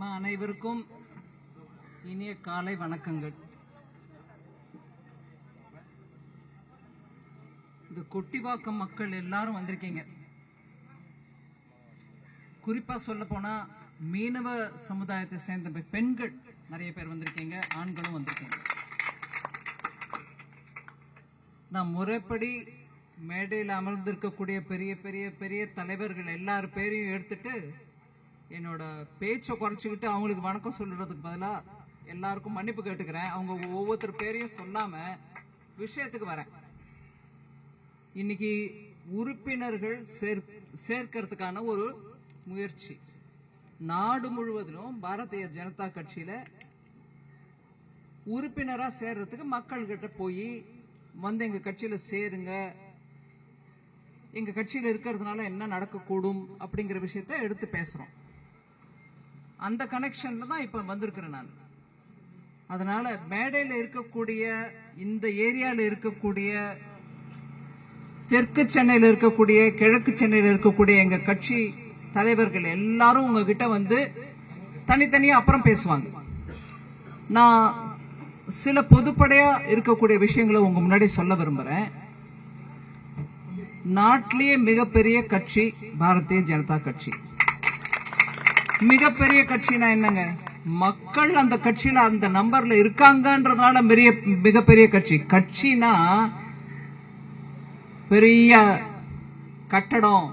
அனைவருக்கும் இனிய காலை வணக்கங்கள். இந்த கொட்டிவாக்கம் மக்கள் எல்லாரும் வந்திருக்கீங்க. குறிப்பா சொல்ல போனா மீனவ சமுதாயத்தை சேர்ந்த பெண்கள் நிறைய பேர் வந்திருக்கீங்க, ஆண்களும் வந்திருக்கீங்க. நான் முறைப்படி மேடையில் அமர்ந்திருக்கக்கூடிய பெரிய பெரிய பெரிய தலைவர்கள் எல்லார் பேரையும் எடுத்துட்டு என்னோட பேச்சை குறைச்சிக்கிட்டு அவங்களுக்கு வணக்கம் சொல்றதுக்கு பதிலாக எல்லாருக்கும் மன்னிப்பு கேட்டுக்கிறேன். அவங்க ஒவ்வொருத்தர் பேரையும் சொல்லாம விஷயத்துக்கு வரேன். இன்னைக்கு உறுப்பினர்கள் சேர்க்கிறதுக்கான ஒரு முயற்சி நாடு முழுவதிலும் பாரதிய ஜனதா கட்சியில உறுப்பினரா சேர்றதுக்கு மக்கள் கிட்ட போய் வந்து எங்க கட்சியில சேருங்க, எங்க கட்சியில இருக்கிறதுனால என்ன நடக்கக்கூடும் அப்படிங்கிற விஷயத்த எடுத்து பேசுறோம். அந்த கனெக்ஷன்ல தான் இப்ப வந்திருக்கிறேன் நான். அதனால மேடையில் இருக்கக்கூடிய இந்த ஏரியால இருக்கக்கூடிய தெற்கு சென்னையில் இருக்கக்கூடிய கிழக்கு சென்னையில் இருக்கக்கூடிய எங்க கட்சி தலைவர்கள் எல்லாரும் உங்ககிட்ட வந்து தனித்தனியா அப்புறம் பேசுவாங்க. நான் சில பொதுப்படையா இருக்கக்கூடிய விஷயங்களை உங்க முன்னாடி சொல்ல விரும்புறேன். நாட்டிலேயே மிகப்பெரிய கட்சி பாரதிய ஜனதா கட்சி. மிகப்பெரிய கட்சினா என்னங்க? மக்கள் அந்த கட்சியில அந்த நம்பர்ல இருக்காங்கன்றதுனால மிகப்பெரிய கட்சி. கட்சினா பெரிய கட்டடம்,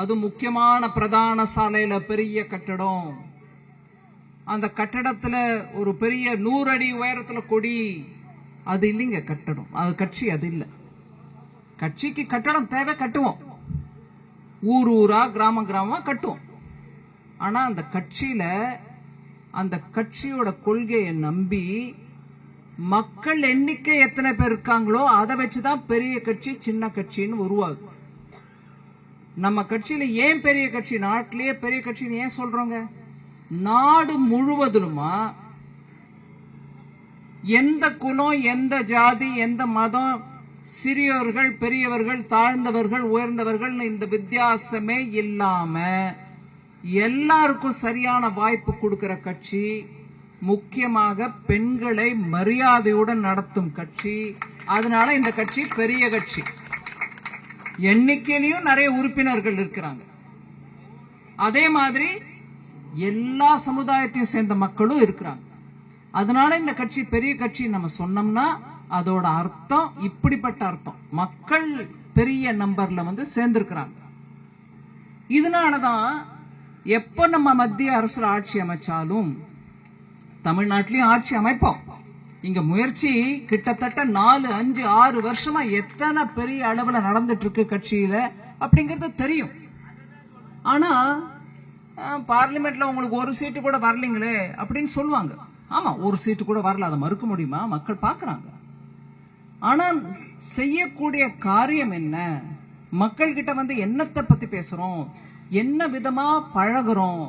அது முக்கியமான பிரதான சாலையில பெரிய கட்டடம், அந்த கட்டடத்துல ஒரு பெரிய 100 அடி உயரத்துல கொடி, அது இல்லைங்க கட்டடம். அது கட்சி, அது இல்ல. கட்சிக்கு கட்டடம் தேவை, கட்டுவோம். ஊர் ஊரா கிராம கிராமமா கட்டுவோம். ஆனா அந்த கட்சியில அந்த கட்சியோட கொள்கையை நம்பி மக்கள் எண்ணிக்கை எத்தனை பேர் இருக்காங்களோ அதை வச்சுதான் பெரிய கட்சி சின்ன கட்சின்னு உருவாகுது. நம்ம கட்சியில ஏன் பெரிய கட்சி, நாட்டிலேயே பெரிய கட்சின்னு ஏன் சொல்றோங்க? நாடு முழுவதிலுமா எந்த குலம், எந்த ஜாதி, எந்த மதம், சிறியவர்கள் பெரியவர்கள், தாழ்ந்தவர்கள் உயர்ந்தவர்கள், இந்த வித்தியாசமே இல்லாம எல்லாருக்கும் சரியான வாய்ப்பு கொடுக்கிற கட்சி, முக்கியமாக பெண்களை மரியாதையுடன் நடத்தும் கட்சி. அதனால இந்த கட்சி பெரிய கட்சி. எண்ணிக்கையிலையும் நிறைய உறுப்பினர்கள் இருக்கிறாங்க. அதே மாதிரி எல்லா சமுதாயத்தையும் சேர்ந்த மக்களும் இருக்கிறாங்க. அதனால இந்த கட்சி பெரிய கட்சி நம்ம சொன்னோம்னா அதோட அர்த்தம் இப்படிப்பட்ட அர்த்தம். மக்கள் பெரிய நம்பர்ல வந்து சேர்ந்திருக்கிறாங்க. இதனாலதான் எப்ப நம்ம மத்திய அரசு ஆட்சி அமைச்சாலும், தமிழ்நாட்டிலையும் ஆட்சி அமைப்போம். இங்க முயற்சி கிட்டத்தட்ட 4, 5, 6 வருஷமா எத்தனை பெரிய அளவுல நடந்துட்டு இருக்கு கட்சியில அப்படிங்கறது தெரியும். ஆனா பார்லிமெண்ட்ல உங்களுக்கு ஒரு சீட்டு கூட வரலீங்களே அப்படின்னு சொல்லுவாங்க. ஆமா, ஒரு சீட்டு கூட வரல, அதை மறுக்க முடியுமா? மக்கள் பாக்குறாங்க. ஆனா செய்யக்கூடிய காரியம் என்ன? மக்கள் கிட்ட வந்து என்னத்தை பத்தி பேசுறோம், என்ன விதமா பழகுறோம்,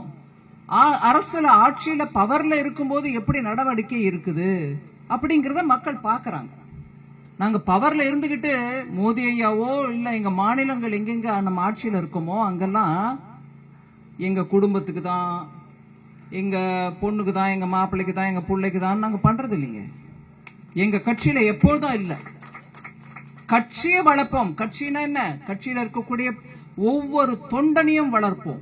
அரசுல ஆட்சியில பவர்ல இருக்கும்போது எப்படி நடவடிக்கை இருக்குது அப்படிங்கறத மக்கள் பாக்குறாங்க. நாங்க பவர்ல இருந்துகிட்டு மோடி ஐயாவோ இல்ல எங்க மாநிலங்கள் எங்கெங்க நம்ம ஆட்சியில இருக்கோமோ அங்கெல்லாம் எங்க குடும்பத்துக்கு தான், எங்க பொண்ணுக்கு தான், எங்க மாப்பிள்ளைக்கு தான், எங்க பிள்ளைக்கு தான் நாங்க பண்றது இல்லைங்க. எங்க கட்சியில எப்போதும் இல்ல. கட்சியை வளர்ப்போம். கட்சினா என்ன? கட்சியில இருக்கக்கூடிய ஒவ்வொரு தொண்டனையும் வளர்ப்போம்.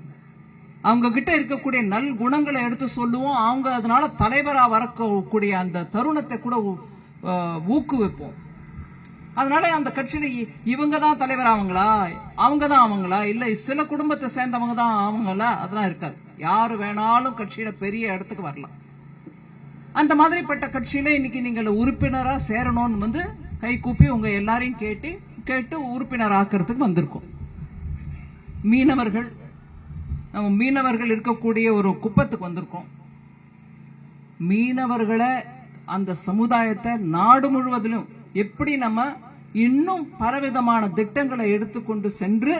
அவங்க கிட்ட இருக்கக்கூடிய நல் குணங்களை எடுத்து சொல்லுவோம். அவங்க அதனால தலைவரா வரக்கூடிய அந்த தருணத்தை கூட ஊக்குவிப்போம். அதனால அந்த கட்சியில இவங்க தான் தலைவர் ஆவங்களா, அவங்க தான் ஆவங்களா, இல்ல சில குடும்பத்தை சேர்ந்தவங்க தான் ஆவங்களா, அதெல்லாம் இருக்காது. யாரு வேணாலும் கட்சியில பெரிய இடத்துக்கு வரலாம். அந்த மாதிரிப்பட்ட கட்சியில இன்னைக்கு நீங்கள் உறுப்பினரா சேரணும்னு வந்து கை கூப்பி உங்க எல்லாரையும் கேட்டு உறுப்பினர் ஆக்கிறதுக்கு வந்திருக்கோம். மீனவர்கள் இருக்கக்கூடிய ஒரு குப்பத்துக்கு வந்திருக்கோம். மீனவர்களை, அந்த சமுதாயத்தை நாடு முழுவதிலும் எப்படி நம்ம இன்னும் பலவிதமான திட்டங்களை எடுத்துக்கொண்டு சென்று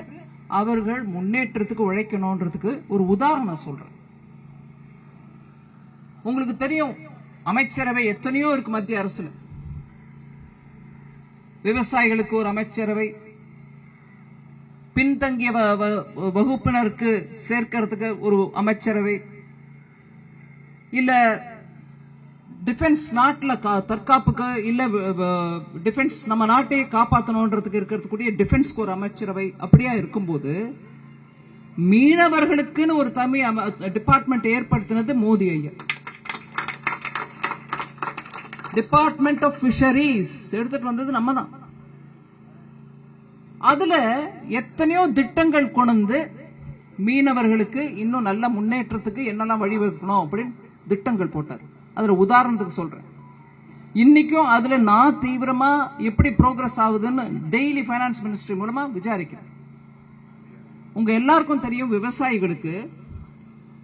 அவர்கள் முன்னேற்றத்துக்கு உழைக்கணும்ன்றதுக்கு ஒரு உதாரணம் சொல்றேன். உங்களுக்கு தெரியும், அமைச்சரவை எத்தனையோ இருக்கு மத்திய அரசுல. விவசாயிகளுக்கு ஒரு அமைச்சரவை, பின்தங்கிய வகுப்பினருக்கு சேர்க்கிறதுக்கு ஒரு அமைச்சரவை, இல்ல டிஃபென்ஸ் நாட்டுல தற்காப்புக்கு இல்ல டிஃபென்ஸ் நம்ம நாட்டையே காப்பாற்றணும்ன்றதுக்கு இருக்கிறதுக்கூடிய டிஃபென்ஸ்க்கு ஒரு அமைச்சரவை அப்படியா இருக்கும்போது மீனவர்களுக்குன்னு ஒரு தனி டிபார்ட்மெண்ட் ஏற்படுத்தினது மோடி ஐயா. டிபார்ட்மெண்ட் ஆஃப் ஃபிஷரிஸ் எடுத்துட்டு வந்தது நம்ம தான். அதுல எத்தனையோ திட்டங்கள் கொண்டு மீனவர்களுக்கு இன்னும் நல்ல முன்னேற்றத்துக்கு என்னெல்லாம் வழிவகுக்கணும் அப்படின்னு திட்டங்கள் போட்டார். அதுல உதாரணத்துக்கு சொல்றேன், இன்னைக்கும் அதுல நான் தீவிரமா எப்படி ப்ரோக்ரஸ் ஆகுதுன்னு டெய்லி பைனான்ஸ் மினிஸ்ட்ரி மூலமா விசாரிக்கிறேன். உங்க எல்லாருக்கும் தெரியும், விவசாயிகளுக்கு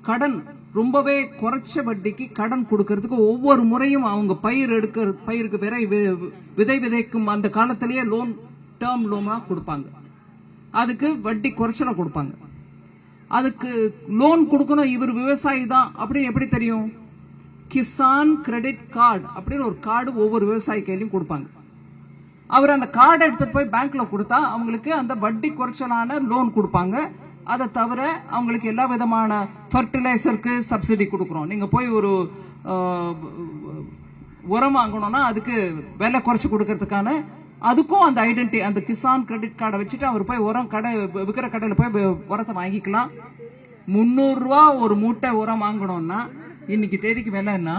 கடன் ரொம்பவே குறைச்ச வட்டிக்கு கடன் கொடுக்கறதுக்கு ஒவ்வொரு முறையும் அவங்க பயிருக்கு விதை விதைக்கும் அந்த காலத்திலேயே லோன் டேர்ம் லோனா கொடுப்பாங்க. அதுக்கு வட்டி குறைச்சலா கொடுப்பாங்க. அதுக்கு லோன் கொடுக்கணும், இவர் விவசாயி தான் அப்படின்னு எப்படி தெரியும்? கிசான் கிரெடிட் கார்டு அப்படின்னு ஒரு கார்டு ஒவ்வொரு விவசாயி கையிலையும் கொடுப்பாங்க. அவர் அந்த கார்டு எடுத்துட்டு போய் பேங்க்ல கொடுத்தா அவங்களுக்கு அந்த வட்டி குறைச்சலான லோன் கொடுப்பாங்க. அதை தவிர அவங்களுக்கு எல்லா விதமான ஃபர்டிலைசருக்கு சப்சிடி கொடுக்குறோம். நீங்க போய் ஒரு உரம் வாங்கணும்னா அதுக்கு விலை குறைச்சு கொடுக்கறதுக்கான அதுக்கும் அந்த ஐடென்டி அந்த கிசான் கிரெடிட் கார்டை வச்சுட்டு அவர் போய் உரம் கடை விற்கிற கடையில் போய் உரத்தை வாங்கிக்கலாம். 300 ரூபா ஒரு மூட்டை உரம் வாங்கணும்னா இன்னைக்கு தேதிக்கு விலைன்னா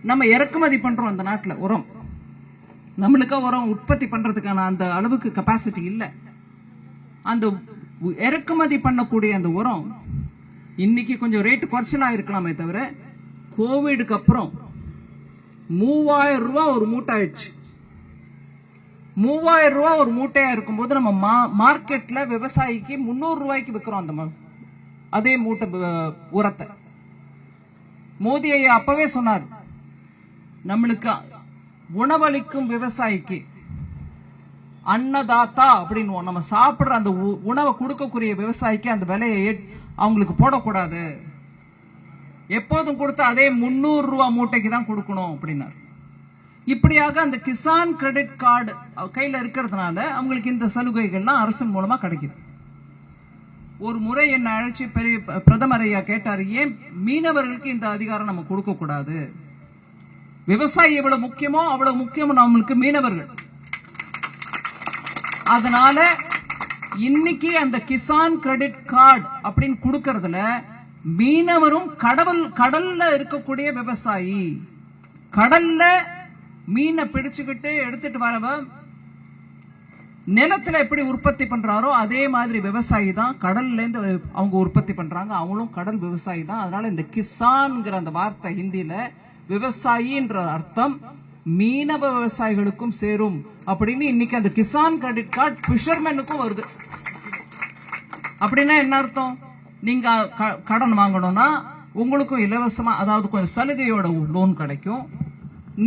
நம்ம இறக்குமதி பண்றோம் அந்த நாட்டில் உரம். நம்மளுக்கு உரம் உற்பத்தி பண்றதுக்கான அந்த அளவுக்கு கெப்பாசிட்டி இல்லை. அந்த இறக்குமதி பண்ணக்கூடிய அந்த உரம் இன்னைக்கு கொஞ்சம் ரேட்டு குறைச்சலா இருக்கலாமே தவிர கோவிடுக்கு அப்புறம் 3000 ரூபாய் ஒரு மூட்டை ஆயிடுச்சு. 3000 ரூபாய் ஒரு மூட்டையா இருக்கும்போது நம்ம மார்க்கெட்ல விவசாயிக்கு 300 ரூபாய்க்கு விற்கிறோம் அந்த அதே மூட்டை உரத்தை. மோடி ஐயா அப்பவே சொன்னார், நம்மளுக்கு உணவளிக்கும் விவசாயிக்கு அன்னதாத்தா அப்படின்னு நம்ம சாப்பிடுற அந்த உணவை கொடுக்கக்கூடிய விவசாயிக்கு அந்த விலையை அவங்களுக்கு போடக்கூடாது, எப்போதும் கொடுத்த அதே 300 ரூபாய் மூட்டைக்கு தான் கொடுக்கணும் அப்படின்னாரு. இப்படியாக அந்த கிசான் கிரெடிட் கார்டு கையில இருக்கிறதுனால அவங்களுக்கு இந்த சலுகைகள்லாம் அரசின் மூலமா கிடைக்குது. ஒரு முறை என்ன அழைச்சி பெரிய பிரதமர் ஐயா கேட்டாரு, ஏன் மீனவர்களுக்கு இந்த அதிகாரம் நம்ம கொடுக்க கூடாது? விவசாயி எவ்வளவு முக்கியமோ அவ்வளவு முக்கியம் நம்மளுக்கு மீனவர்கள். அதனால இன்னைக்கு அந்த கிசான் கிரெடிட் கார்டு அப்படின்னு கொடுக்கறதுல மீனவரும் கடல்ல இருக்கக்கூடிய விவசாயி, கடல்ல மீனை பிடிச்சுக்கிட்டு எடுத்துட்டு வரவ நிலத்துல எப்படி உற்பத்தி பண்றாரோ அதே மாதிரி விவசாயி தான் கடல்ல இருந்து அவங்க உற்பத்தி பண்றாங்க. அவங்களும் கடல் விவசாயி தான். அதனால இந்த கிசான்ங்கிற அந்த வார்த்தை ஹிந்தியில விவசாயின்ற அர்த்தம் மீனவ விவசாயிகளுக்கும் சேரும் அப்படின்னு இன்னைக்கு அந்த கிசான் கிரெடிட் கார்டு பிஷர்மேனுக்கும் வருது. அப்படின்னா என்ன அர்த்தம்? நீங்க கடன் வாங்கணும்னா உங்களுக்கும் இலவசமா, அதாவது கொஞ்சம் சலுகையோட லோன் கிடைக்கும்.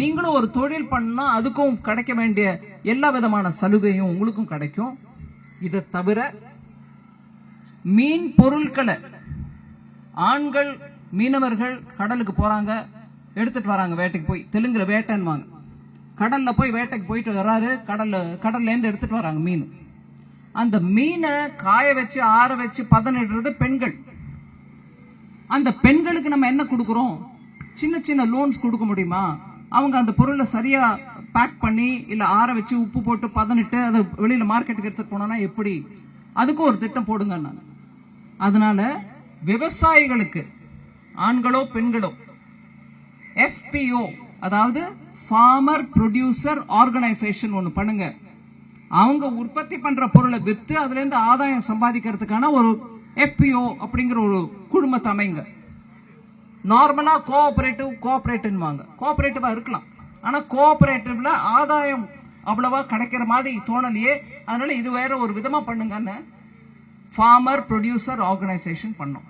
நீங்களும் ஒரு தொழில் பண்ணா அதுக்கும் கிடைக்க வேண்டிய எல்லா விதமான சலுகையும் உங்களுக்கும் கிடைக்கும். இதை தவிர மீன் பொருட்களை ஆண்கள் மீனவர்கள் கடலுக்கு போறாங்க, எடுத்துட்டு வராங்க, வேட்டைக்கு போய் தெலுங்குல வேட்டைன்னு கடல்ல போய் வேட்டைக்கு போயிட்டு வர்றாரு, கடல்ல இருந்து எடுத்துட்டு வராங்க மீன். அந்த மீனை காய வச்சு ஆற வச்சு பதனிடுறது பெண்கள். அந்த பெண்களுக்கு நம்ம என்ன கொடுக்கறோம்? சின்ன சின்ன லோன்ஸ் கொடுக்க முடியுமா? அவங்க அந்த பொருளை சரியா பேக் பண்ணி இல்ல ஆற வச்சு உப்பு போட்டு பதனிட்டு அதை வெளியில மார்க்கெட்டுக்கு எடுத்துட்டு போனா எப்படி? அதுக்கும் ஒரு திட்டம் போடுங்க. அதனால விவசாயிகளுக்கு ஆண்களோ பெண்களோ FPO, அதாவது ஃபார்மர் ப்ரொடியூசர் ஆர்கனைசேஷன் ஒண்ணு பண்ணுங்க. அவங்க உற்பத்தி பண்ற பொருளை வித்து அதுல இருந்து ஆதாயம் சம்பாதிக்கிறதுக்கான ஒரு FPO அப்படிங்கிற ஒரு குழுமத்தை அமைங்க. நார்மலா கோஆபரேட்டிவா இருக்கலாம், ஆனா கோஆபரேட்டிவ்ல ஆதாயம் அவ்வளவா கிடைக்கிற மாதிரி தோணலையே. அதனால இது வேற ஒரு விதமா பண்ணுங்கன்னு ஃபார்மர் ப்ரொடியூசர் ஆர்கனைசேஷன் பண்ணோம்.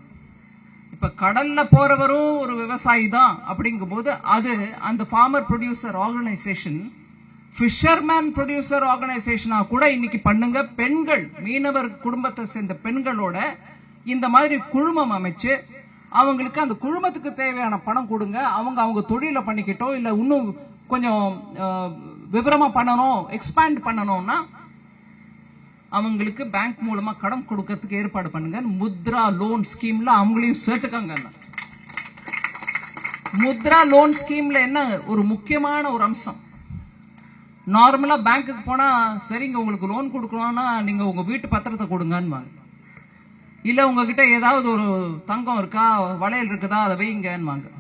இப்ப கடல்ல போறவரும் ஒரு விவசாயி தான் அப்படிங்கும் போது அது அந்த farmer producer organisation fisherman producer ஆர்கனைசேஷனா கூட இன்னைக்கு பண்ணுங்க. பெண்கள், மீனவர் குடும்பத்தை சேர்ந்த பெண்களோட இந்த மாதிரி குழுமம் அமைச்சு அவங்களுக்கு அந்த குழுமத்துக்கு தேவையான பணம் கொடுங்க. அவங்க தொழிலை பண்ணிக்கிட்டோம், இல்ல இன்னும் கொஞ்சம் விவரமா பண்ணணும், எக்ஸ்பேண்ட் பண்ணணும்னா அவங்களுக்கு பேங்க் மூலமா கடன் கொடுக்கறதுக்கு ஏற்பாடு பண்ணுங்க. முத்ரா லோன் ஸ்கீம்ல அவங்களையும் சேர்த்துக்காங்க. முத்ரா லோன் ஸ்கீம்ல என்ன ஒரு முக்கியமான ஒரு அம்சம், நார்மலா பேங்க்குக்கு போனா சரிங்க உங்களுக்கு லோன் கொடுக்கணும்னா நீங்க உங்க வீட்டு பத்திரத்தை கொடுங்கன்னு, இல்ல உங்ககிட்ட ஏதாவது ஒரு தங்கம் இருக்கா வளையல் இருக்குதா அதை வைங்கன்னு.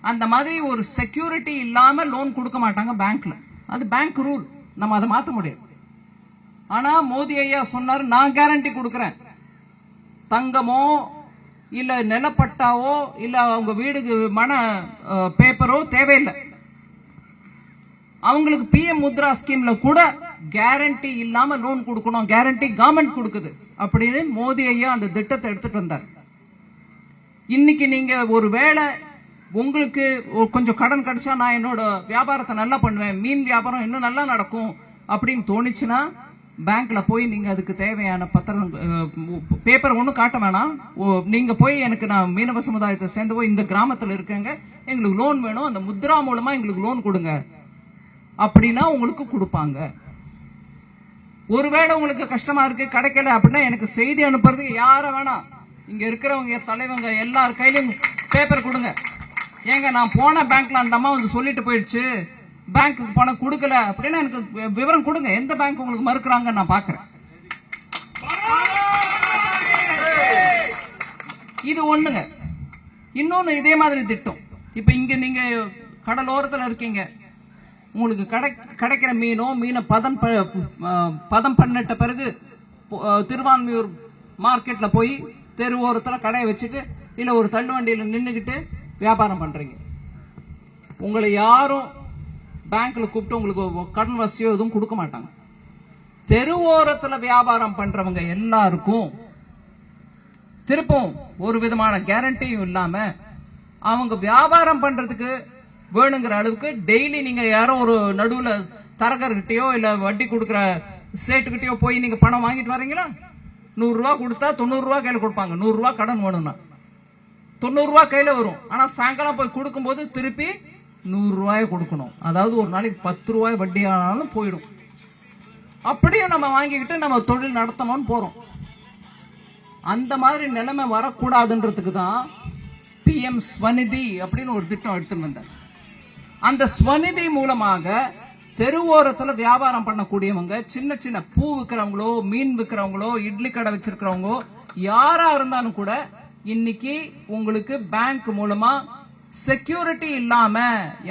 அந்த மாதிரி ஒரு செக்யூரிட்டி இல்லாம லோன் கொடுக்க மாட்டாங்க பேங்க்ல. அது பேங்க் ரூல், நம்ம அதை மாத்த முடியாது. ஆனா மோடி ஐயா சொன்னாரு, நான் கேரண்டி கொடுக்கறேன், தங்கமோ இல்ல நிலப்பட்டாவோ இல்ல அவங்க வீடுக்கு மன பேப்பரோ தேவையில்லை, அவங்களுக்கு பிஎம் முத்ரா ஸ்கீம்ல கூட கேரண்டி இல்லாம லோன் கொடுக்கணும், கேரண்டி கவர்மெண்ட் கொடுக்குது அப்படின்னு மோடி ஐயா அந்த திட்டத்தை எடுத்துட்டு வந்தார். இன்னைக்கு நீங்க ஒரு வேளை உங்களுக்கு கொஞ்சம் கடன் கிடைச்சா நான் என்னோட வியாபாரத்தை நல்லா பண்ணுவேன், மீன் வியாபாரம் இன்னும் நல்லா நடக்கும் அப்படின்னு தோணுச்சுன்னா பேங்க்ல போய் நீங்க அதுக்கு தேவையான பத்திரம் பேப்பர் ஒன்னும் காட்ட வேணாம், நீங்க போய் எனக்கு நான் மீனவ சமுதாயத்தை சேர்ந்து போய் இந்த கிராமத்துல இருக்கேங்க எங்களுக்கு லோன் வேணும், அந்த முத்ரா மூலமா எங்களுக்கு லோன் கொடுங்க அப்படின்னா உங்களுக்கு கொடுப்பாங்க. ஒருவேளை உங்களுக்கு கஷ்டமா இருக்கு கிடைக்கல அப்படின்னா எனக்கு செய்தி அனுப்புறதுக்கு யார வேணாம், இங்க இருக்கிறவங்க தலைவங்க எல்லார் கையிலும் பேப்பர் கொடுங்க. ஏங்க நான் போன பேங்க்ல அந்த அம்மா வந்து சொல்லிட்டு போயிடுச்சு, பேங்க்குக்கு பணம் கொடுக்கல அப்படின்னு எனக்கு விவரம் கொடுங்க, எந்த பேங்க் உங்களுக்கு மறுக்கிறாங்க நான் பாக்குறேன். இது ஒண்ணுங்க. இன்னொன்னு இதே மாதிரி திட்டம், இப்ப இங்க நீங்க கடலோரத்துல இருக்கீங்க, உங்களுக்கு கிடைக்கிற மீனை பதம் பண்ணிட்ட பிறகு திருவான்மியூர் மார்க்கெட்ல போய் தெருவோரத்துல கடையை வச்சுட்டு இல்ல ஒரு தள்ளு வண்டியில நின்னுகிட்டு வியாபாரம் பண்றீங்க. உங்களை யாரும் பேங்க்ல கூப்பிட்டு உங்களுக்கு கடன் வசதியோ எதுவும் கொடுக்க மாட்டாங்க. தெருவோரத்துல வியாபாரம் பண்றவங்க எல்லாருக்கும் திருப்பவும் ஒரு விதமான கேரண்டியும் இல்லாம அவங்க வியாபாரம் பண்றதுக்கு வேணுங்கிற அளவுக்கு டெய்லி நீங்க யாரோ ஒரு நடுவுல தரகர்கிட்டயோ இல்ல வட்டி கொடுக்கற சேட்டுக்கிட்டயோ போய் நீங்க பணம் வாங்கிட்டு வரீங்களா, 100 ரூபாய் கொடுத்தா 90 ரூபாய் கையில கொடுப்பாங்க. 100 ரூபாய் கடன் வேணும்னா 90 ரூபாய் கையில வரும். ஆனா சாயங்காலம் போய் கொடுக்கும் போது திருப்பி 100 ரூபாய் கொடுக்கணும். அதாவது ஒரு நாளைக்கு 10 ரூபாய் வட்டி ஆனாலும் போயிடும். அப்படியும் நம்ம வாங்கிக்கிட்டு நம்ம தொழில் நடத்தணும்னு போறோம். அந்த மாதிரி நிலைமை வரக்கூடாதுன்றதுக்கு தான் பிஎம் ஸ்வநிதி அப்படின்னு ஒரு திட்டம் எடுத்து வந்தார். அந்த ஸ்வநிதி மூலமாக தெருவோரத்துல வியாபாரம் பண்ணக்கூடியவங்க, சின்ன சின்ன பூ விற்கிறவங்களோ மீன் விற்கிறவங்களோ இட்லி கடை வச்சிருக்கிறவங்களோ யாரா இருந்தாலும் கூட இன்னைக்கு உங்களுக்கு பேங்க் மூலமா செக்யூரிட்டி இல்லாம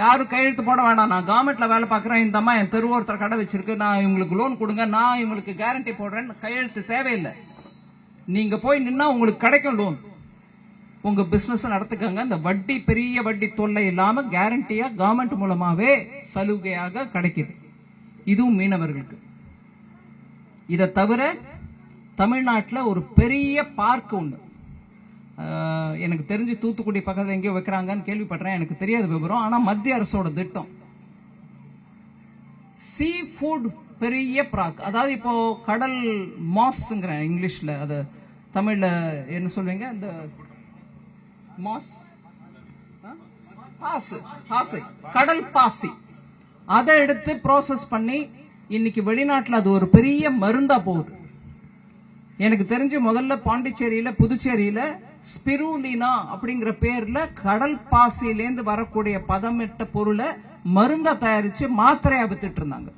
யாரும் கையெழுத்து போட வேண்டாம், நான் கவர்மெண்ட்ல வேலை பார்க்கிறேன், இந்த அம்மா என் தெருவோரத்துல கடை வச்சிருக்கு, நான் இவங்களுக்கு லோன் கொடுங்க, நான் இவங்களுக்கு கேரண்டி போடுறேன்னு கையெழுத்து தேவையில்லை. நீங்க போய் நின்னா உங்களுக்கு கிடைக்கும் லோன், உங்க பிசினஸ் நடத்துக்கங்க. இந்த வட்டி பெரிய வட்டி தொல்லை இல்லாம கேரண்டியா கவர்மெண்ட் மூலமாவே சலுகையாக கிடைக்குது. இதுவும் மீனவர்களுக்கு. இதை தவிர தமிழ்நாட்டில் ஒரு பெரிய பார்க் உண்டு, எனக்கு தெரிஞ்சு தூத்துக்குடி பக்கத்தில் எங்கேயோ வைக்கிறாங்கன்னு கேள்விப்பட்டேன், எனக்கு தெரியாத விவரம். ஆனா மத்திய அரசோட திட்டம் சீ ஃபுட் பெரிய பார்க், அதாவது இப்போ கடல் மாஸ்ங்கிற இங்கிலீஷ்ல, அது தமிழ்ல என்ன சொல்வீங்க, இந்த மாஸ் பாசி, கடல் பாசி, அதை எடுத்து ப்ராசஸ் பண்ணி இன்னைக்கு வெளிநாட்டுல அது ஒரு பெரிய மருந்தா போகுது. எனக்கு தெரிஞ்சு முதல்ல பாண்டிச்சேரியில புதுச்சேரியில ஸ்பிருலினா அப்படிங்கிற பேர்ல கடல் பாசியிலேருந்து வரக்கூடிய பதமிட்ட பொருளை மருந்தா தயாரிச்சு மாத்திரையா வித்துட்டு இருந்தாங்க.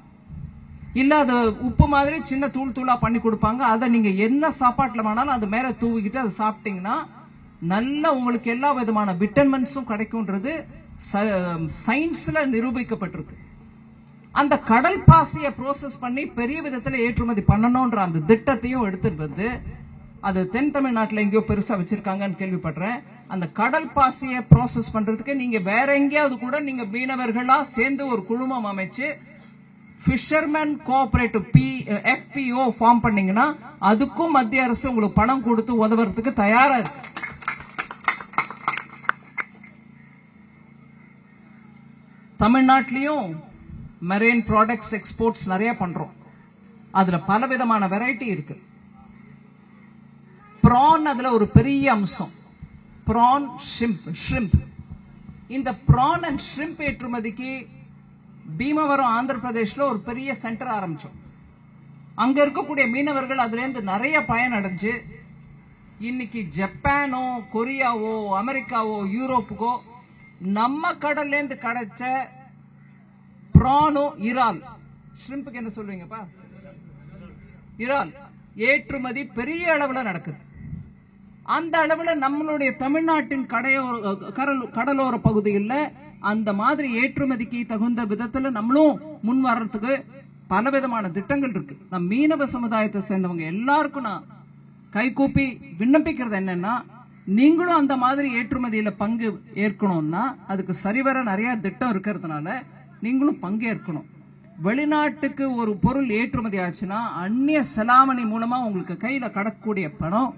இல்ல அது உப்பு மாதிரி சின்ன தூள் தூளா பண்ணி கொடுப்பாங்க. அதை நீங்க என்ன சாப்பாட்டுல வேணாலும் அது மேல தூவிக்கிட்டு அதை சாப்பிட்டீங்கன்னா நல்ல உங்களுக்கு எல்லா விதமான விட்டமின்ஸும் கிடைக்கும்ன்றது சயின்ஸ்ல நிரூபிக்கப்பட்டிருக்கு. அந்த கடல் பாசியை ப்ரோசஸ் பண்ணி பெரிய விதத்துல ஏற்றுமதி பண்ணணும்ன்ற அந்த திட்டத்தையும் எடுத்துட்டு வந்து அது தென் தமிழ்நாட்டில் எங்கேயோ பெருசா வச்சிருக்காங்கன்னு கேள்விப்படுறேன். அந்த கடல் பாசியை ப்ராசஸ் பண்றதுக்கு நீங்க வேற எங்கேயாவது கூட நீங்க மீனவர்களா சேர்ந்து ஒரு குழுமம் அமைச்சு ஃபிஷர்மேன் கோஆபரேட்டிவ் FPO ஃபார்ம் பண்ணீங்கன்னா அதுக்கும் மத்திய அரசு உங்களுக்கு பணம் கொடுத்து உதவுறதுக்கு தயாரா இருக்கு. தமிழ்நாட்டிலையும் மெரைன் ப்ராடக்ட்ஸ் எக்ஸ்போர்ட்ஸ் நிறைய பண்றோம். அதுல பல விதமான வெரைட்டி இருக்கு. பிரான் அதுல ஒரு பெரிய அம்சம். பிரான், ஷ்ரிம்ப். இந்த பிரான் அண்ட் ஷ்ரிம்ப் ஏற்றுமதிக்கு பீமவரம் ஆந்திர பிரதேஷ்ல ஒரு பெரிய சென்டர் ஆரம்பிச்சோம். அங்க இருக்கக்கூடிய மீனவர்கள் அதுல இருந்து நிறைய பயன் அடைஞ்சு இன்னைக்கு ஜப்பானோ கொரியாவோ அமெரிக்காவோ யூரோப்புக்கோ நம்ம கடல்ல இருந்து கிடைச்ச பிரானோ இறால், ஷ்ரிம்புக்கு என்ன சொல்லுவீங்கப்பா, இறால் ஏற்றுமதி பெரிய அளவுல நடக்குது. அந்த அளவுல நம்மளுடைய தமிழ்நாட்டின் கடலோர பகுதியில் அந்த மாதிரி ஏற்றுமதிக்கு தகுந்த விதத்துல நம்மளும் முன் வர்றதுக்கு பலவிதமான திட்டங்கள் இருக்கு. நம் மீனவ சமுதாயத்தை சேர்ந்தவங்க எல்லாருக்கும் நான் கைகூப்பி விண்ணப்பிக்கிறது என்னன்னா, நீங்களும் அந்த மாதிரி ஏற்றுமதியில பங்கு ஏற்கணும்னா அதுக்கு சரிவர நிறைய திட்டம் இருக்கிறதுனால நீங்களும் பங்கேற்கணும். வெளிநாட்டுக்கு ஒரு பொருள் ஏற்றுமதி ஆச்சுன்னா அந்நிய செலாவணி மூலமா உங்களுக்கு கையில கடக்கூடிய பணம்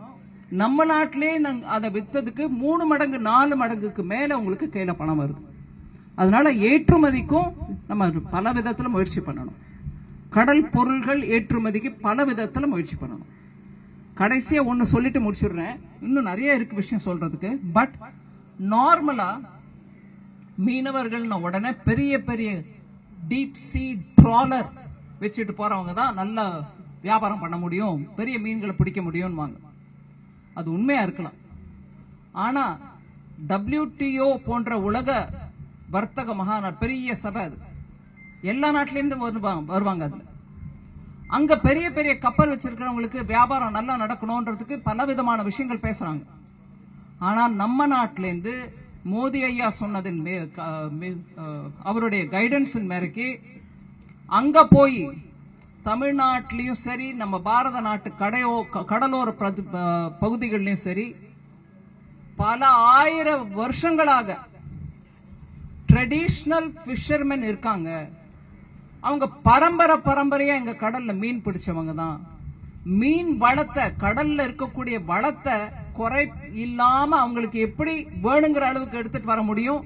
நம்ம நாட்டிலே அதை வித்ததுக்கு 3 மடங்கு 4 மடங்குக்கு மேல உங்களுக்கு கையில பணம் வருது. அதனால ஏற்றுமதிக்கும் நம்ம பல விதத்துல முயற்சி பண்ணணும். கடல் பொருள்கள் ஏற்றுமதிக்கு பல விதத்துல முயற்சி பண்ணணும். கடைசியா ஒன்னு சொல்லிட்டு முடிச்சிடுறேன், இன்னும் நிறைய இருக்கு விஷயம் சொல்றதுக்கு. பட் நார்மலா மீனவர்கள் உடனே பெரிய பெரிய டீப் சீ ட்ராலர் வச்சுட்டு போறவங்க தான் நல்ல வியாபாரம் பண்ண முடியும், பெரிய மீன்களை பிடிக்க முடியும் வாங்க. அது உண்மையா இருக்கலாம். ஆனா WTO போன்ற உலக வர்த்தக மகாநாடு பெரிய சபை, அது எல்லா நாட்டிலிருந்து வருவாங்க. அதுல அங்க பெரிய பெரிய கப்பல் வச்சிருக்கிறவங்களுக்கு வியாபாரம் நல்லா நடக்கணும்ன்றதுக்கு பல விதமான விஷயங்கள் பேசுறாங்க. ஆனா நம்ம நாட்டிலிருந்து மோடி ஐயா சொன்னதின் அவருடைய கைடன்ஸின் மேரைக்கு அங்க போய் தமிழ்நாட்டிலையும் சரி நம்ம பாரத நாட்டு கடலோர பகுதிகளிலும் சரி பல 1000 வருஷங்களாக ட்ரெடிஷனல் பிஷர்மேன் இருக்காங்க. அவங்க பரம்பரையா எங்க கடல்ல மீன் பிடிச்சவங்க தான். மீன் வளத்தை, கடல்ல இருக்கக்கூடிய வளத்தை குறை இல்லாம அவங்களுக்கு எப்படி வேணுங்கிற அளவுக்கு எடுத்துட்டு வர முடியும்,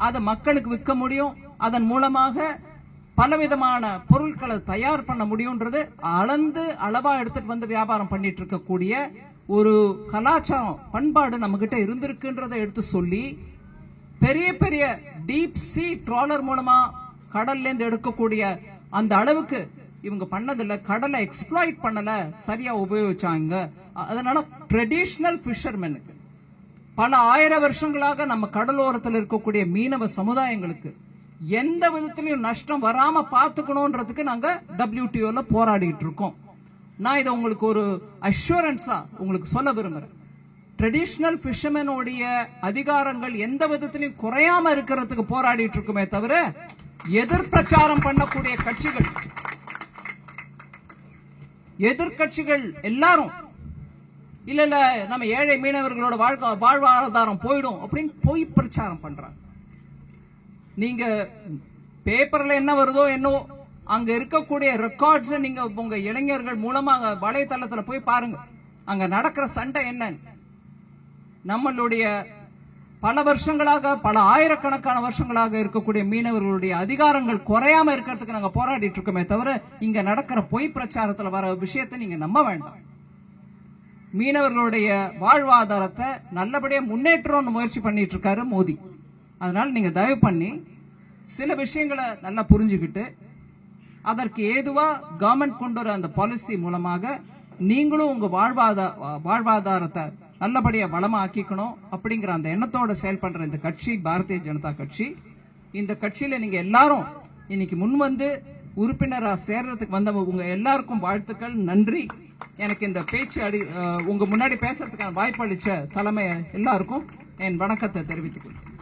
அதை மக்களுக்கு விற்க முடியும், அதன் மூலமாக பலவிதமான பொருட்களை தயார் பண்ண முடியும்ன்றது அளவா எடுத்துட்டு வந்து வியாபாரம் பண்ணிட்டு இருக்கக்கூடிய ஒரு கலாச்சாரம் பண்பாடு நம்ம கிட்ட இருந்திருக்குன்றதை எடுத்து சொல்லி பெரிய பெரிய டீப் சீ ட்ராலர் மூலமா கடல்ல இருந்து எடுக்கக்கூடிய அந்த அளவுக்கு இவங்க பண்ணதில்ல, கடலை எக்ஸ்ப்ளாய்ட் பண்ணல, சரியா உபயோகிச்சாங்க. அதனால ட்ரெடிஷனல் பிஷர்மேனுக்கு பல 1000 வருஷங்களாக நம்ம கடலோரத்தில் இருக்கக்கூடிய மீனவ சமுதாயங்களுக்கு எந்த விதத்திலையும் நஷ்டம் வராம பாத்துக்கணும்ன்றதுக்கு நாங்க WTOல போராடிட்டு இருக்கோம். நான் இதை உங்களுக்கு ஒரு அஷூரன்ஸா உங்களுக்கு சொல்ல விரும்புறேன். ட்ரெடிஷனல் பிஷர்மேனோடைய அதிகாரங்கள் எந்த விதத்திலையும் குறையாம இருக்கிறதுக்கு போராடிட்டு இருக்குமே தவிர எதிர்பிரச்சாரம் பண்ணக்கூடிய எதிர்கட்சிகள் எல்லாரும் இல்ல நம்ம ஏழை மீனவர்களோட வாழ்வாதாரம் போயிடும் அப்படின்னு பொய் பிரச்சாரம் பண்றாங்க. நீங்க பேப்பர்ல என்ன வருதோ என்னவோ, அங்க இருக்கக்கூடிய ரெக்கார்ட்ஸ் நீங்க உங்க இளைஞர்கள் மூலமா வலைதளத்துல போய் பாருங்க. அங்க நடக்கிற சண்டை என்னன்னு. நம்மளுடைய பல வருஷங்களாக, பல ஆயிரக்கணக்கான வருஷங்களாக இருக்கக்கூடிய மீனவர்களுடைய அதிகாரங்கள் குறையாம இருக்கிறதுக்கு நாங்க போராடிட்டு இருக்கோமே தவிர இங்க நடக்கிற பொய் பிரச்சாரத்துல வர விஷயத்தை நீங்க நம்ப வேண்டாம். மீனவர்களுடைய வாழ்வாதாரத்தை நல்லபடியா முன்னேற்றம்னு முயற்சி பண்ணிட்டு இருக்காரு மோடி. அதனால நீங்க தயவு பண்ணி சில விஷயங்களை நல்லா புரிஞ்சுக்கிட்டு அதற்கு ஏதுவா கவர்மெண்ட் கொண்டு வர அந்த பாலிசி மூலமாக நீங்களும் உங்க வாழ்வாதாரத்தை நல்லபடியா வளமாக்கிக்கணும் அப்படிங்கிற அந்த எண்ணத்தோட செயல்படுற இந்த கட்சி பாரதிய ஜனதா கட்சி. இந்த கட்சியில நீங்க எல்லாரும் இன்னைக்கு முன் வந்து உறுப்பினரா சேர்றதுக்கு வந்த உங்க எல்லாருக்கும் வாழ்த்துக்கள், நன்றி. எனக்கு இந்த பேச்சு உங்க முன்னாடி பேசுறதுக்கான வாய்ப்பு அளிச்ச தலைமை எல்லாருக்கும் என் வணக்கத்தை தெரிவித்துக் கொள்கிறேன்.